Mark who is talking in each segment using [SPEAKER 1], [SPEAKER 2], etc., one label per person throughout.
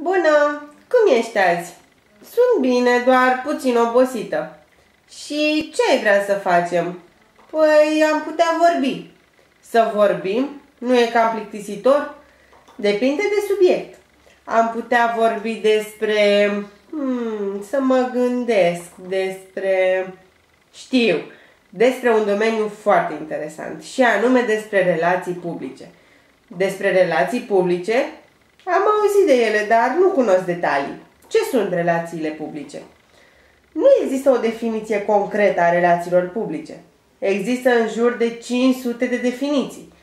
[SPEAKER 1] Bună! Cum ești azi? Sunt bine, doar puțin obosită. Și ce ai vrea să facem? Păi am putea vorbi. Să vorbim? Nu e cam plictisitor? Depinde de subiect. Am putea vorbi despre... să mă gândesc despre un domeniu foarte interesant și anume despre relații publice. Despre relații publice? Am auzit de ele, dar nu cunosc detalii. Ce sunt relațiile publice? Nu există o definiție concretă a relațiilor publice. Există în jur de 500 de definiții.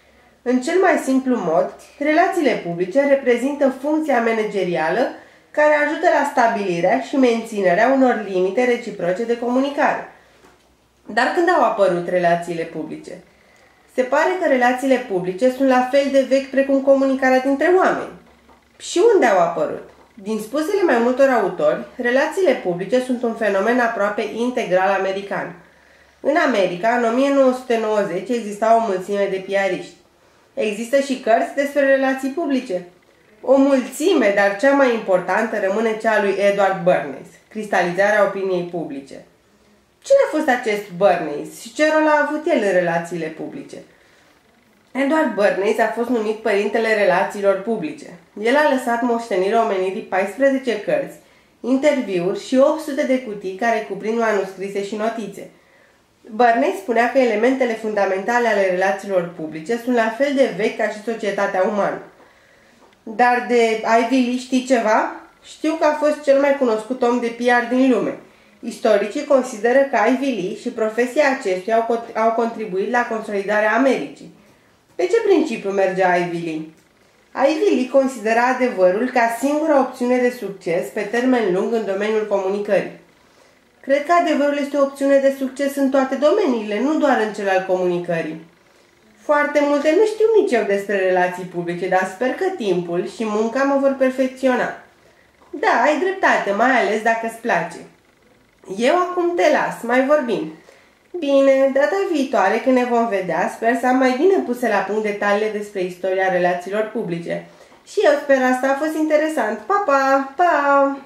[SPEAKER 1] În cel mai simplu mod, relațiile publice reprezintă funcția managerială care ajută la stabilirea și menținerea unor limite reciproce de comunicare. Dar când au apărut relațiile publice? Se pare că relațiile publice sunt la fel de vechi precum comunicarea dintre oameni. Și unde au apărut? Din spusele mai multor autori, relațiile publice sunt un fenomen aproape integral american. În America, în 1990, exista o mulțime de piariști. Există și cărți despre relații publice. O mulțime, dar cea mai importantă rămâne cea lui Edward Bernays, Cristalizarea opiniei publice. Cine a fost acest Bernays și ce rol a avut el în relațiile publice? Edward Bernays a fost numit părintele relațiilor publice. El a lăsat moștenire omenirii 14 cărți, interviuri și 800 de cutii care cuprind manuscrise și notițe. Bernays spunea că elementele fundamentale ale relațiilor publice sunt la fel de vechi ca și societatea umană. Dar de Ivy Lee știi ceva? Știu că a fost cel mai cunoscut om de PR din lume. Istoricii consideră că Ivy Lee și profesia acestuia au contribuit la consolidarea Americii. Pe ce principiu mergea Ivy Lee? Ivy Lee considera adevărul ca singura opțiune de succes pe termen lung în domeniul comunicării. Cred că adevărul este o opțiune de succes în toate domeniile, nu doar în cel al comunicării. Foarte multe nu știu nici eu despre relații publice, dar sper că timpul și munca mă vor perfecționa. Da, ai dreptate, mai ales dacă îți place. Eu acum te las, mai vorbim. Bine, data viitoare când ne vom vedea, sper să am mai bine puse la punct detaliile despre istoria relațiilor publice. Și eu sper asta a fost interesant. Pa, pa, pa!